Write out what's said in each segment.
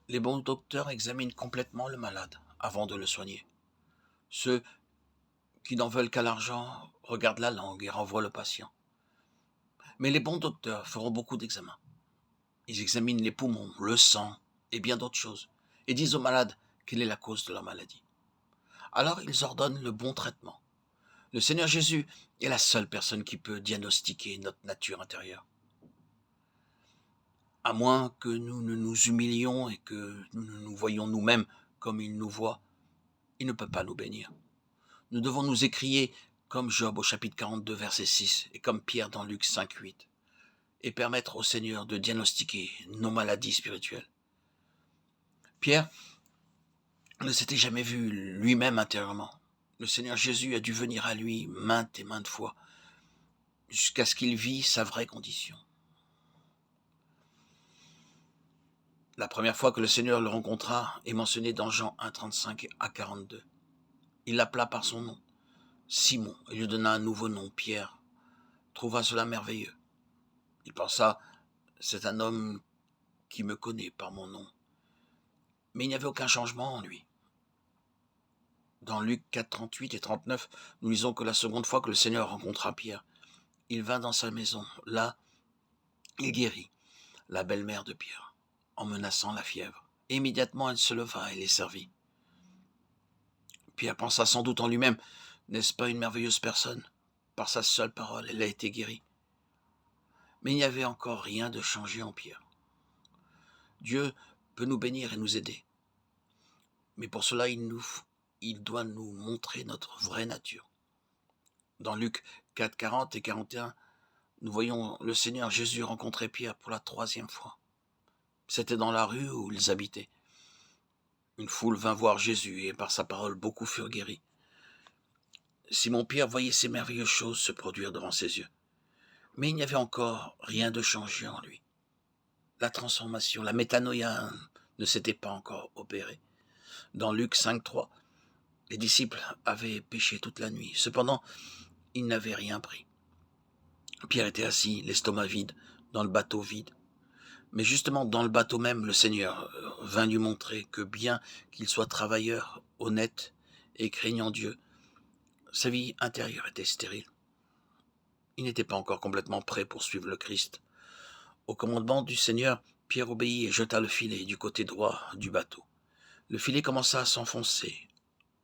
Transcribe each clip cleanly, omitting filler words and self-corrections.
Les bons docteurs examinent complètement le malade avant de le soigner. Ceux qui n'en veulent qu'à l'argent regardent la langue et renvoient le patient. Mais les bons docteurs feront beaucoup d'examens. Ils examinent les poumons, le sang et bien d'autres choses, et disent aux malades quelle est la cause de leur maladie. Alors ils ordonnent le bon traitement. Le Seigneur Jésus est la seule personne qui peut diagnostiquer notre nature intérieure. À moins que nous ne nous humilions et que nous ne nous voyions nous-mêmes comme il nous voit, il ne peut pas nous bénir. Nous devons nous écrier comme Job au chapitre 42, verset 6, et comme Pierre dans Luc 5, 8, et permettre au Seigneur de diagnostiquer nos maladies spirituelles. Pierre ne s'était jamais vu lui-même intérieurement. Le Seigneur Jésus a dû venir à lui maintes et maintes fois, jusqu'à ce qu'il vit sa vraie condition. La première fois que le Seigneur le rencontra est mentionnée dans Jean 1, 35 à 42. Il l'appela par son nom, Simon, et lui donna un nouveau nom, Pierre. Trouva cela merveilleux. Il pensa, c'est un homme qui me connaît par mon nom. Mais il n'y avait aucun changement en lui. Dans Luc 4, 38 et 39, nous lisons que la seconde fois que le Seigneur rencontra Pierre, il vint dans sa maison. Là, il guérit la belle-mère de Pierre, en menaçant la fièvre. Et immédiatement, elle se leva et les servit. Pierre pensa sans doute en lui-même, n'est-ce pas une merveilleuse personne? Par sa seule parole, elle a été guérie. Mais il n'y avait encore rien de changé en Pierre. Dieu peut nous bénir et nous aider. Mais pour cela, il doit nous montrer notre vraie nature. Dans Luc 4, 40 et 41, nous voyons le Seigneur Jésus rencontrer Pierre pour la troisième fois. C'était dans la rue où ils habitaient. Une foule vint voir Jésus et par sa parole, beaucoup furent guéris. Simon-Pierre voyait ces merveilleuses choses se produire devant ses yeux. Mais il n'y avait encore rien de changé en lui. La transformation, la métanoïa ne s'était pas encore opérée. Dans Luc 5, 3, les disciples avaient péché toute la nuit. Cependant, ils n'avaient rien pris. Pierre était assis, l'estomac vide, dans le bateau vide. Mais justement, dans le bateau même, le Seigneur vint lui montrer que bien qu'il soit travailleur, honnête et craignant Dieu, sa vie intérieure était stérile. Il n'était pas encore complètement prêt pour suivre le Christ. Au commandement du Seigneur, Pierre obéit et jeta le filet du côté droit du bateau. Le filet commença à s'enfoncer.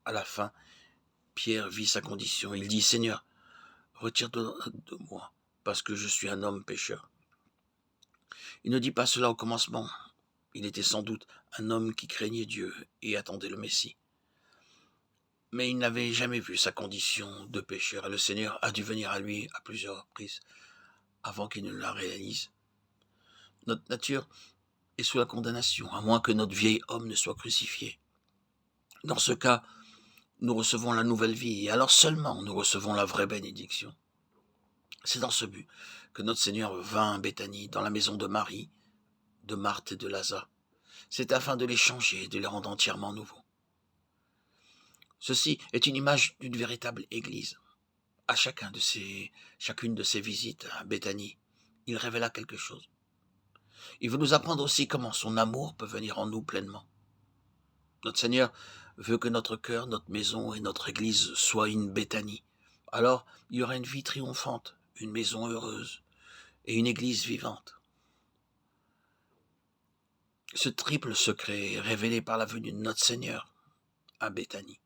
À la fin, Pierre vit sa condition. Il dit, « Seigneur, retire-toi de moi, parce que je suis un homme pécheur. » Il ne dit pas cela au commencement. Il était sans doute un homme qui craignait Dieu et attendait le Messie. Mais il n'avait jamais vu sa condition de pécheur et le Seigneur a dû venir à lui à plusieurs reprises avant qu'il ne la réalise. Notre nature est sous la condamnation, à moins que notre vieil homme ne soit crucifié. Dans ce cas, nous recevons la nouvelle vie et alors seulement nous recevons la vraie bénédiction. C'est dans ce but que notre Seigneur vint à Béthanie, dans la maison de Marie, de Marthe et de Lazare. C'est afin de les changer et de les rendre entièrement nouveaux. Ceci est une image d'une véritable église. À chacune de ses visites à Béthanie, il révéla quelque chose. Il veut nous apprendre aussi comment son amour peut venir en nous pleinement. Notre Seigneur veut que notre cœur, notre maison et notre église soient une Béthanie. Alors, il y aura une vie triomphante, une maison heureuse et une église vivante. Ce triple secret est révélé par la venue de notre Seigneur à Béthanie.